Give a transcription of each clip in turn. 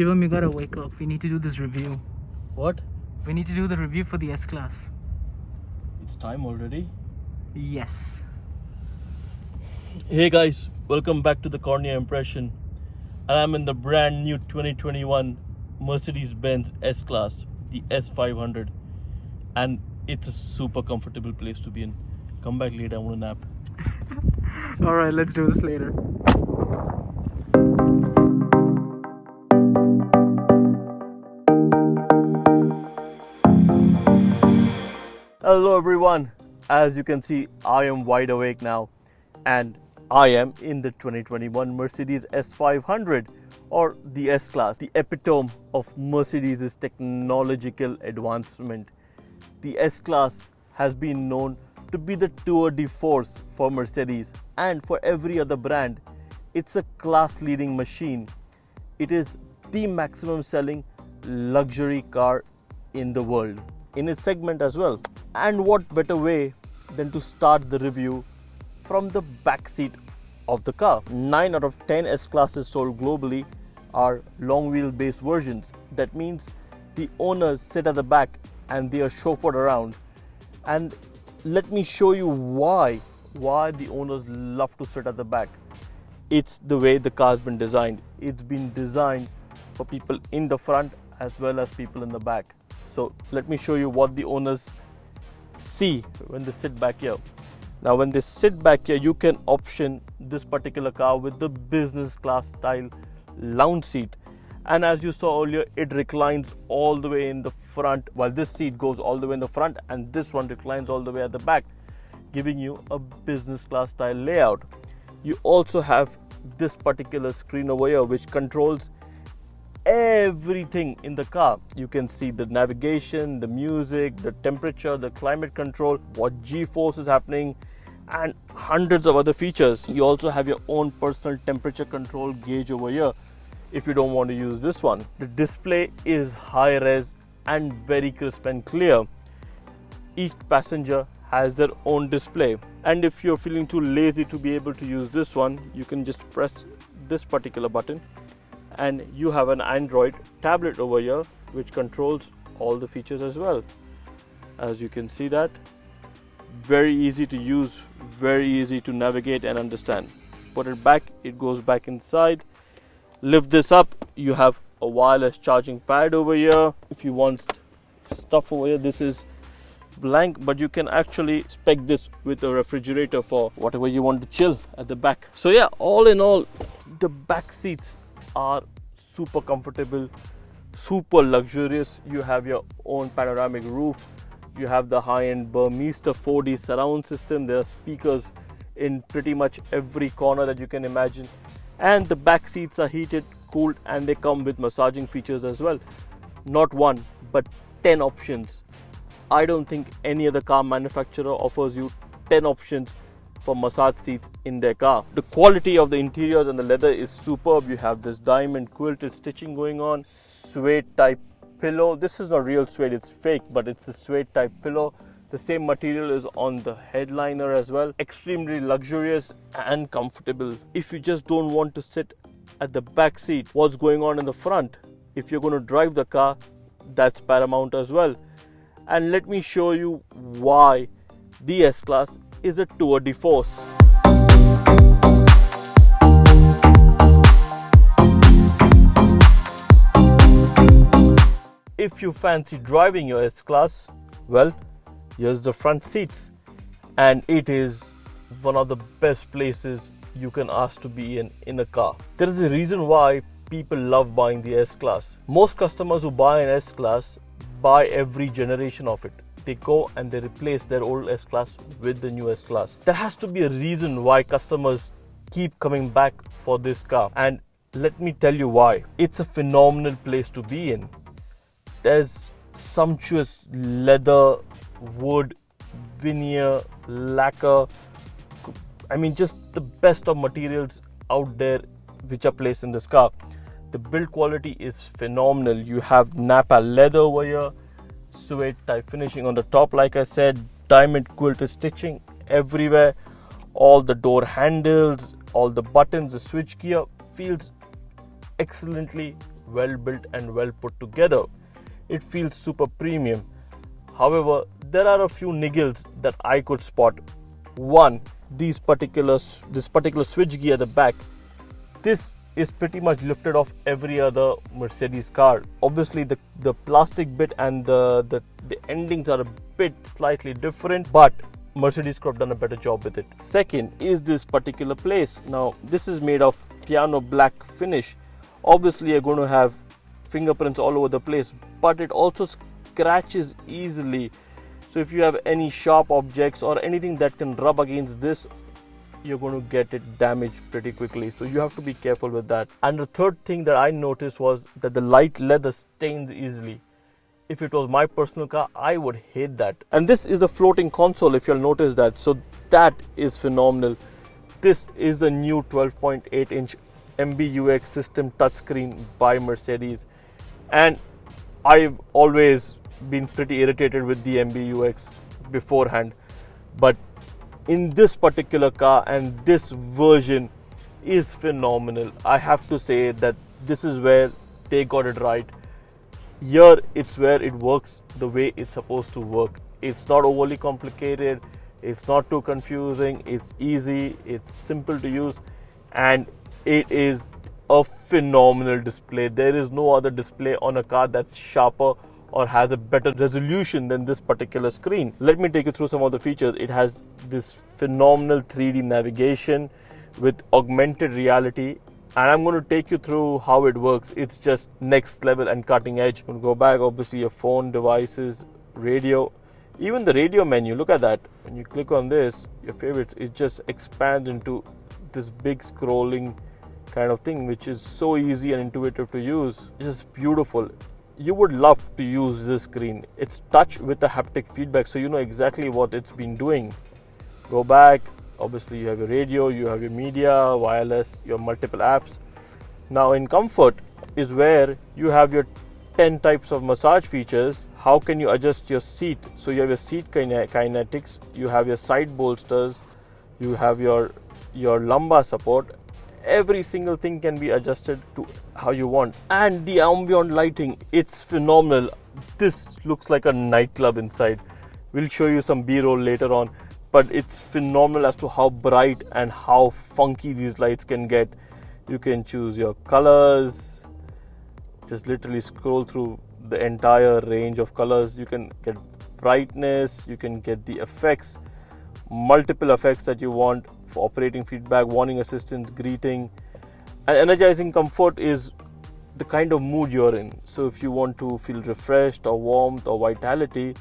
Shivam, you gotta wake up. We need to do this review. What? We need to do the review for the S Class. It's time already. Yes. Hey guys, welcome back to the Cornea Impression. And I'm in the brand new 2021 Mercedes Benz S Class, the S500. And it's a super comfortable place to be in. Come back later, I want a nap. Alright, let's do this later. Hello everyone. As you can see, I am wide awake now. And I am in the 2021 Mercedes S500 or the S Class, the epitome of Mercedes' technological advancement. The S Class has been known to be the tour de force for Mercedes and for every other brand. It's a class-leading machine. It is the maximum selling luxury car in the world, in its segment as well. And what better way than to start the review from the back seat of the car. 9 out of 10 S Classes sold globally are long wheelbase versions. That means the owners sit at the back and they are chauffeured around. And let me show you why the owners love to sit at the back. It's the way the car's been designed. It's been designed for people in the front as well as people in the back. So let me show you what the owners see when they sit back here. Now when they sit back here, you can option this particular car with the business class style lounge seat. And as you saw earlier, it reclines all the way in the front, while this seat goes all the way in the front and this one reclines all the way at the back, giving you a business class style layout. You also have this particular screen over here which controls everything in the car. You can see the navigation, the music, the temperature, the climate control, what G-force is happening, and hundreds of other features. You also have your own personal temperature control gauge over here if you don't want to use this one. The display is high res and very crisp and clear. Each passenger has their own display, and if you're feeling too lazy to be able to use this one, you can just press this particular button and you have an Android tablet over here which controls all the features as well. As you can see, that very easy to use, very easy to navigate and understand. Put it back, it goes back inside. Lift this up, you have a wireless charging pad over here. If you want stuff over here, this is blank, but you can actually spec this with a refrigerator for whatever you want to chill at the back. So yeah, all in all, the back seats are super comfortable, super luxurious. You have your own panoramic roof. You have the high-end Burmese 4D surround system. There are speakers in pretty much every corner that you can imagine. And the back seats are heated, cooled, and they come with massaging features as well. Not one, but 10 options. I don't think any other car manufacturer offers you 10 options for massage seats in their car. The quality of the interiors and the leather is superb. You have this diamond quilted stitching going on, suede type pillow. This is not real suede, it's fake, but it's a suede type pillow. The same material is on the headliner as well. Extremely luxurious and comfortable. If you just don't want to sit at the back seat, what's going on in the front? If you're going to drive the car, that's paramount as well. And let me show you why the S Class is a tour de force. If you fancy driving your S Class, well, here's the front seats, and it is one of the best places you can ask to be in a car. There is a reason why people love buying the S Class. Most customers who buy an S Class buy every generation of it. They go and they replace their old S Class with the new S Class. There has to be a reason why customers keep coming back for this car, and let me tell you why. It's a phenomenal place to be in. There's sumptuous leather, wood, veneer, lacquer. I mean, just the best of materials out there which are placed in this car. The build quality is phenomenal. You have Napa leather over here, suede type finishing on the top, like I said, diamond quilted stitching everywhere. All the door handles, all the buttons, the switch gear feels excellently well built and well put together. It feels super premium. However, there are a few niggles that I could spot. One, this particular switch gear at the back. This is pretty much lifted off every other Mercedes car. Obviously the plastic bit and the endings are a bit slightly different, but Mercedes could have done a better job with it. Second is this particular place. Now this is made of piano black finish. Obviously you're going to have fingerprints all over the place, but it also scratches easily. So if you have any sharp objects or anything that can rub against this, you're going to get it damaged pretty quickly. So you have to be careful with that. And the third thing that I noticed was that the light leather stains easily. If it was my personal car, I would hate that. And this is a floating console, if you'll notice that. So that is phenomenal. This is a new 12.8 inch MBUX system touchscreen by Mercedes. And I've always been pretty irritated with the MBUX beforehand. But in this particular car and this version is phenomenal. I have to say that this is where they got it right. Here it's where it works the way it's supposed to work. It's not overly complicated, it's not too confusing, it's easy, it's simple to use, and it is a phenomenal display. There is no other display on a car that's sharper or has a better resolution than this particular screen. Let me take you through some of the features. It has this phenomenal 3D navigation with augmented reality, and I'm going to take you through how it works. It's just next level and cutting edge. We'll go back, obviously your phone, devices, radio, even the radio menu. Look at that. When you click on this, your favorites, it just expands into this big scrolling kind of thing, which is so easy and intuitive to use. It's just beautiful. You would love to use this screen. It's touch with the haptic feedback, so you know exactly what it's been doing. Go back, obviously you have your radio, you have your media, wireless, your multiple apps. Now in comfort is where you have your 10 types of massage features. How can you adjust your seat? So you have your seat kinetics, you have your side bolsters, you have your lumbar support. Every single thing can be adjusted to how you want. And the ambient lighting, it's phenomenal. This looks like a nightclub inside. We'll show you some B-roll later on, but it's phenomenal as to how bright and how funky these lights can get. You can choose your colors, just literally scroll through the entire range of colors. You can get brightness, you can get the effects, multiple effects that you want for operating feedback, warning assistance, greeting. And energizing comfort is the kind of mood you're in. So if you want to feel refreshed or warmth or vitality,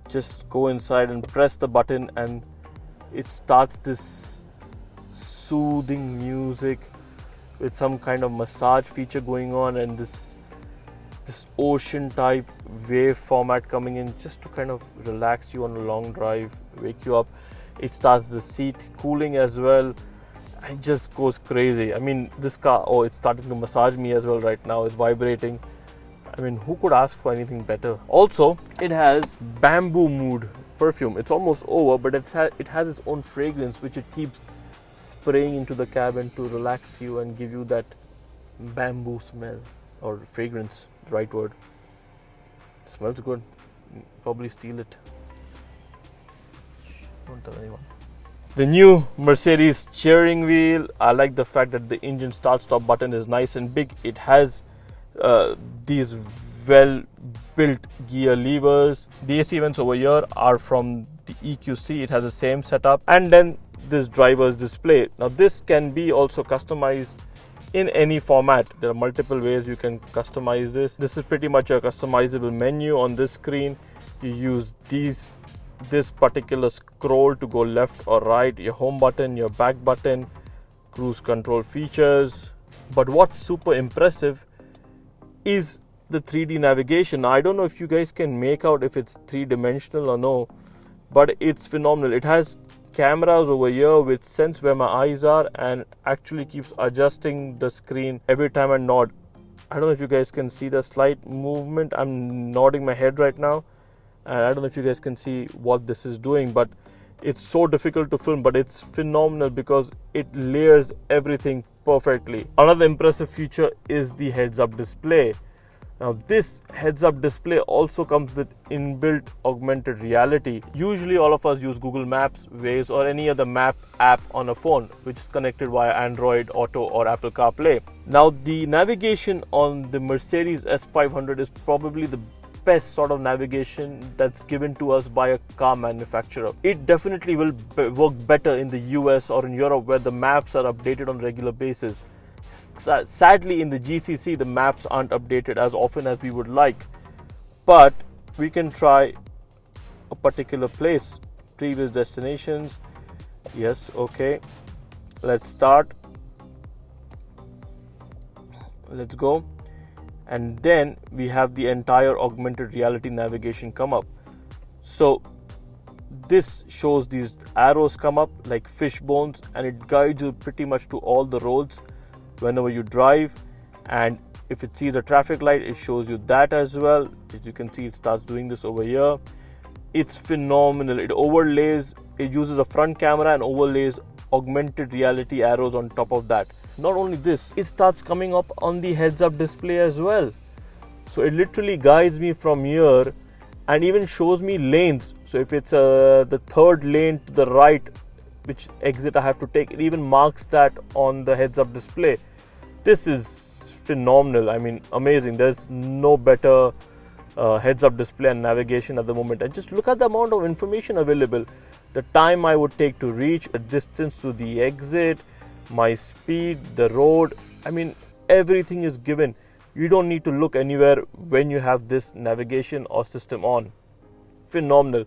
just go inside and press the button and it starts this soothing music with some kind of massage feature going on, and this ocean type wave format coming in just to kind of relax you on a long drive, wake you up. It starts the seat cooling as well. It just goes crazy. I mean, this car, oh, it's starting to massage me as well right now. It's vibrating. I mean, who could ask for anything better? Also, it has bamboo mood perfume. It's almost over, but it has its own fragrance, which it keeps spraying into the cabin to relax you and give you that bamboo smell or fragrance, the right word. It smells good. Probably steal it. Don't tell anyone. The new Mercedes steering wheel, I like the fact that the engine start-stop button is nice and big. It has these well-built gear levers. The AC vents over here are from the EQC. It has the same setup. And then this driver's display. Now this can be also customized in any format. There are multiple ways you can customize this. This is pretty much a customizable menu on this screen. You use this particular scroll to go left or right, your home button, your back button, cruise control features. But what's super impressive is the 3D navigation. Now, I don't know if you guys can make out if it's three-dimensional or no, but it's phenomenal. It has cameras over here which sense where my eyes are and actually keeps adjusting the screen every time I nod. I don't know if you guys can see the slight movement. I'm nodding my head right now. And I don't know if you guys can see what this is doing, but It's so difficult to film, but it's phenomenal because it layers everything perfectly. Another impressive feature is the heads-up display. Now this heads-up display also comes with inbuilt augmented reality. Usually all of us use Google Maps, Waze or any other map app on a phone which is connected via Android Auto or Apple CarPlay. Now the navigation on the Mercedes S500 is probably the best sort of navigation that's given to us by a car manufacturer. It definitely will work better in the US or in Europe where the maps are updated on a regular basis. Sadly, in the GCC, the maps aren't updated as often as we would like, but we can try a particular place, previous destinations. Yes, okay, let's start. Let's go. And then we have the entire augmented reality navigation come up. So this shows these arrows come up like fish bones, and it guides you pretty much to all the roads whenever you drive. And if it sees a traffic light, it shows you that as well. As you can see, it starts doing this over here. It's phenomenal. It uses a front camera and overlays augmented reality arrows on top of that. Not only this, it starts coming up on the heads-up display as well. So it literally guides me from here and even shows me lanes. So if it's the third lane to the right, which exit I have to take, it even marks that on the heads-up display. This is phenomenal. I mean, amazing. There's no better heads-up display and navigation at the moment. And just look at the amount of information available. The time I would take to reach, the distance to the exit, my speed, the road. I mean, everything is given. You don't need to look anywhere when you have this navigation or system on. Phenomenal.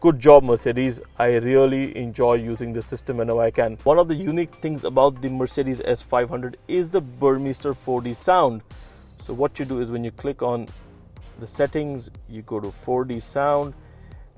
Good job, Mercedes. I really enjoy using this system whenever I can. One of the unique things about the Mercedes S500 is the Burmester 4D sound. So what you do is when you click on the settings, you go to 4D sound,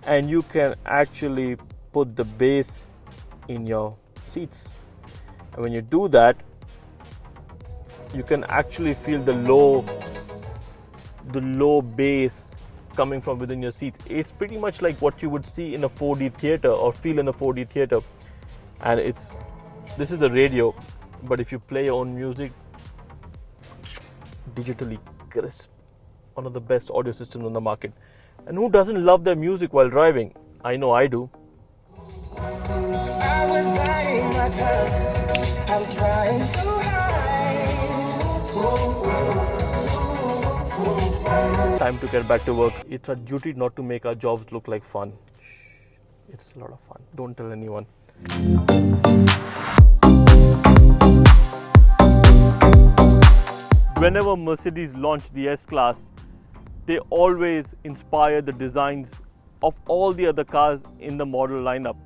and you can actually put the bass in your seats. And when you do that, you can actually feel the low bass coming from within your seat. It's pretty much like what you would see in a 4D theater or feel in a 4D theater. And this is the radio, but if you play your own music, digitally crisp, one of the best audio systems on the market. And who doesn't love their music while driving? I know I do. I was biding my time. I was trying to hide. Time to get back to work. It's our duty not to make our jobs look like fun. It's a lot of fun. Don't tell anyone. Whenever Mercedes launched the S Class, they always inspire the designs of all the other cars in the model lineup.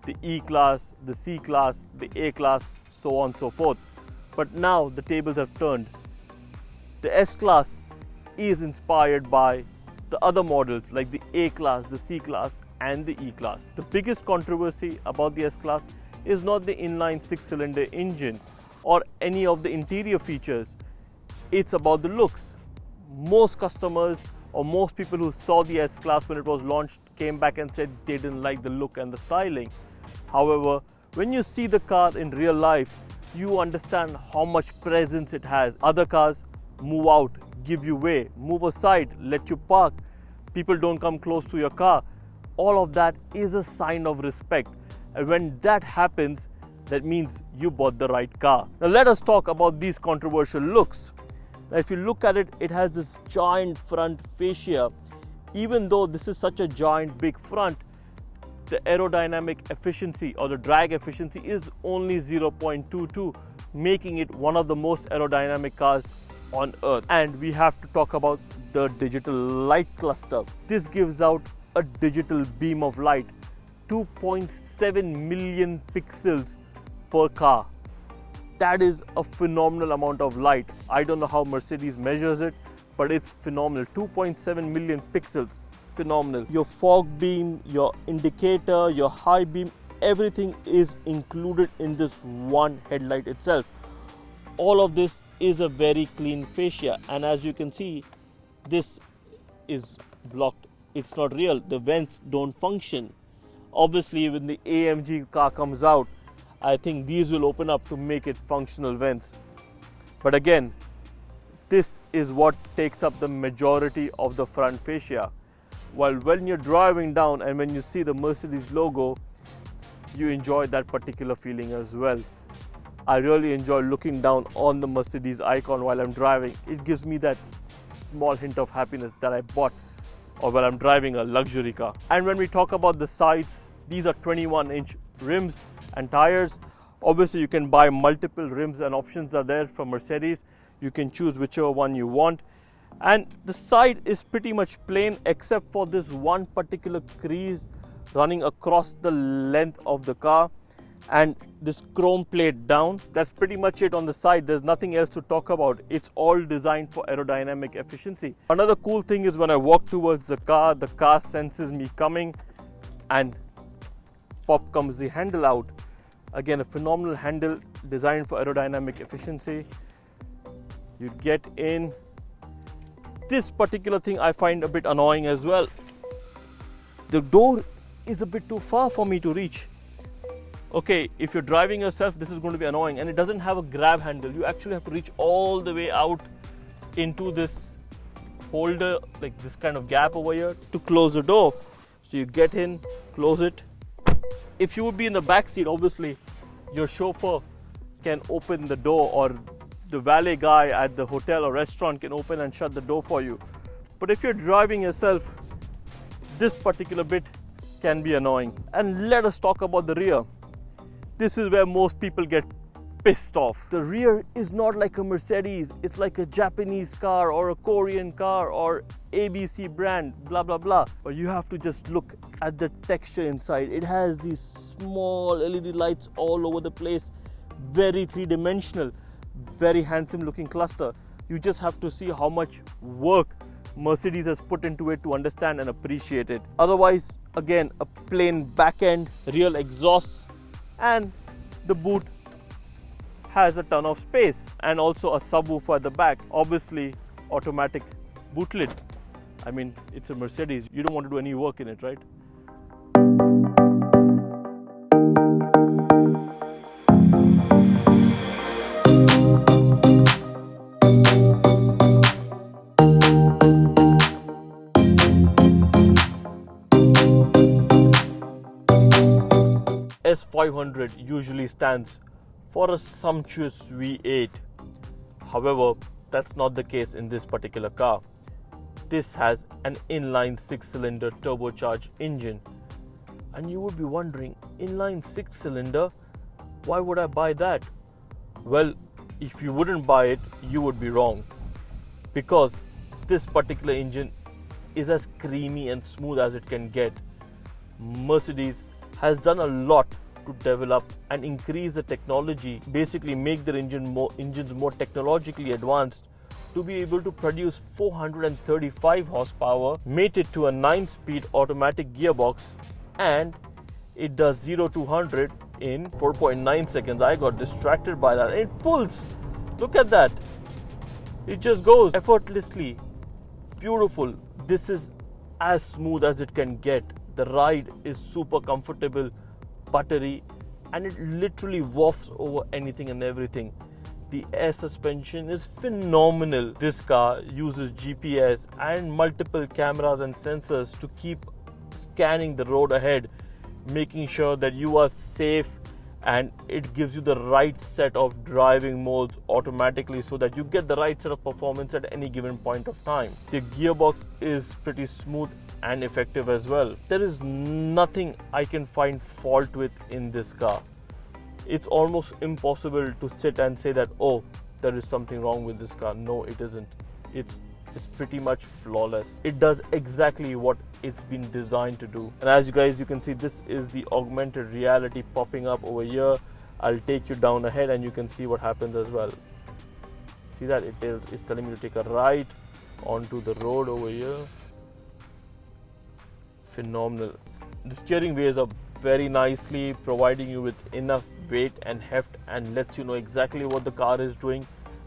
The E Class, the C Class, the A Class, so on and so forth. But now the tables have turned. The S Class is inspired by the other models like the A Class, the C Class and the E Class. The biggest controversy about the S Class is not the inline 6-cylinder engine or any of the interior features. It's about the looks. Most customers or most people who saw the S Class when it was launched came back and said they didn't like the look and the styling. However, when you see the car in real life, you understand how much presence it has. Other cars move out, give you way, move aside, let you park. People don't come close to your car. All of that is a sign of respect. And when that happens, that means you bought the right car. Now let us talk about these controversial looks. Now if you look at it, it has this giant front fascia. Even though this is such a giant big front, the aerodynamic efficiency or the drag efficiency is only 0.22, making it one of the most aerodynamic cars on earth. And we have to talk about the digital light cluster. This gives out a digital beam of light, 2.7 million pixels per car. That is a phenomenal amount of light. I don't know how Mercedes measures it, but it's phenomenal. 2.7 million pixels, phenomenal. Your fog beam, your indicator, your high beam, everything is included in this one headlight itself. All of this is a very clean fascia, and as you can see, this is blocked. It's not real. The vents don't function. Obviously, when the AMG car comes out, I think these will open up to make it functional vents. But again, this is what takes up the majority of the front fascia. While when you're driving down and when you see the Mercedes logo, you enjoy that particular feeling as well. I really enjoy looking down on the Mercedes icon while I'm driving. It gives me that small hint of happiness that I bought or when I'm driving a luxury car. And when we talk about the sides, these are 21-inch rims and tires. Obviously, you can buy multiple rims and options are there from Mercedes. You can choose whichever one you want. And the side is pretty much plain except for this one particular crease running across the length of the car and this chrome plate down. That's pretty much it on the side. There's nothing else to talk about. It's all designed for aerodynamic efficiency. Another cool thing is when I walk towards the car senses me coming and pop comes the handle out. Again, a phenomenal handle designed for aerodynamic efficiency. You get in. This particular thing I find a bit annoying as well. The door is a bit too far for me to reach. Okay, if you're driving yourself, this is going to be annoying, and it doesn't have a grab handle. You actually have to reach all the way out into this holder, like this kind of gap over here, to close the door. So you get in, close it. If you would be in the back seat, obviously your chauffeur can open the door, or the valet guy at the hotel or restaurant can open and shut the door for you. But if you're driving yourself, this particular bit can be annoying. And let us talk about the rear. This is where most people get pissed off. The rear is not like a Mercedes. It's like a Japanese car or a Korean car or ABC brand, blah, blah, blah. But you have to just look at the texture inside. It has these small LED lights all over the place. Very three-dimensional, very handsome looking cluster. You just have to see how much work Mercedes has put into it to understand and appreciate it. Otherwise, again, a plain back end, real exhausts, and the boot has a ton of space and also a subwoofer at the back. Obviously, automatic boot lid. I mean, it's a Mercedes. You don't want to do any work in it, right? S500 usually stands for a sumptuous V8. However, that's not the case in this particular car. This has an inline 6-cylinder turbocharged engine. And you would be wondering, inline 6-cylinder, why would I buy that? Well, if you wouldn't buy it, you would be wrong. Because this particular engine is as creamy and smooth as it can get. Mercedes has done a lot to develop and increase the technology, basically make their engines more technologically advanced to be able to produce 435 horsepower, mated to a 9-speed automatic gearbox, and it does 0 to 100 in 4.9 seconds. I got distracted by that. It pulls. Look at that. It just goes effortlessly. Beautiful. This is as smooth as it can get. The ride is super comfortable, buttery, and it literally wafts over anything and everything. The air suspension is phenomenal. This car uses GPS and multiple cameras and sensors to keep scanning the road ahead, making sure that you are safe, and it gives you the right set of driving modes automatically so that you get the right set of performance at any given point of time. The gearbox is pretty smooth and effective as well. There is nothing I can find fault with in this car. It's almost impossible to sit and say that, oh, there is something wrong with this car. No, it isn't. It's pretty much flawless. It does exactly what it's been designed to do. And as you can see, this is the augmented reality popping up over here. I'll take you down ahead and you can see what happens as well. See that? It's telling me to take a right onto the road over here. Phenomenal. The steering weighs up very nicely, providing you with enough weight and heft, and lets you know exactly what the car is doing,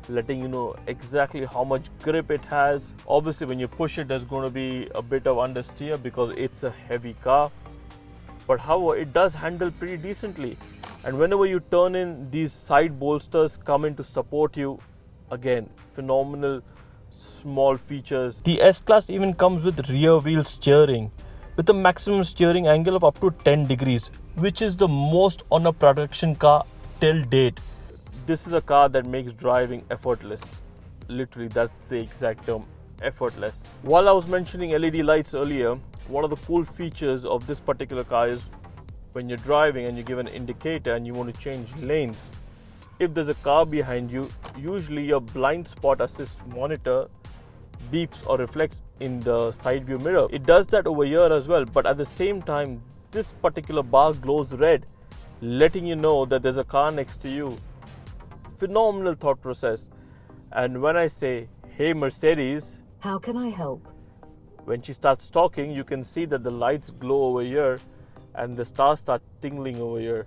letting you know exactly how much grip it has. Obviously, when you push it, there's going to be a bit of understeer because it's a heavy car. but however it does handle pretty decently, and whenever you turn in, these side bolsters come in to support you. Again, phenomenal small features. The S Class even comes with rear wheel steering with a maximum steering angle of up to 10 degrees, which is the most on a production car till date. This is a car that makes driving effortless. Literally, that's the exact term, effortless. While I was mentioning LED lights earlier, one of the cool features of this particular car is when you're driving and you give an indicator and you want to change lanes, if there's a car behind you, usually your blind spot assist monitor beeps or reflects in the side view mirror. It does that over here as well, but at the same time, this particular bar glows red, letting you know that there's a car next to you. Phenomenal thought process. And when I say, "Hey Mercedes," how can I help? when she starts talking, you can see that the lights glow over here and the stars start tingling over here.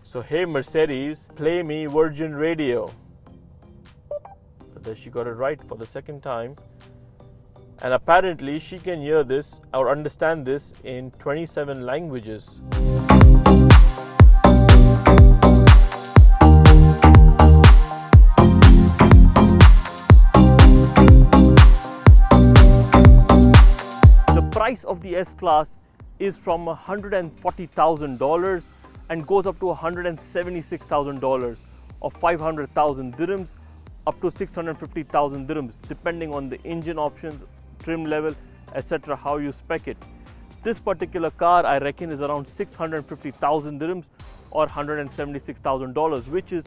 So, "Hey Mercedes, play me Virgin Radio." But there she got it right for the second time. And apparently she can hear this or understand this in 27 languages. The price of the S Class is from $140,000 and goes up to $176,000 or 500,000 dirhams up to 650,000 dirhams, depending on the engine options, trim level, etc., how you spec it. This particular car, I reckon, is around 650,000 dirhams or $176,000, which is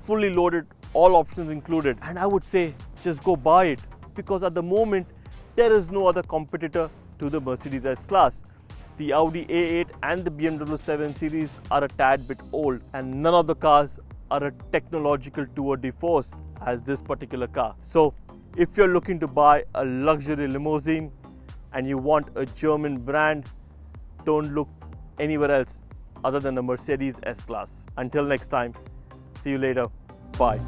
fully loaded, all options included. And I would say just go buy it, because at the moment there is no other competitor to the Mercedes S Class. The Audi A8 and the BMW 7 Series are a tad bit old, and none of the cars are a technological tour de force as this particular car. So if you're looking to buy a luxury limousine and you want a German brand, don't look anywhere else other than the Mercedes S Class. Until next time, see you later. Bye.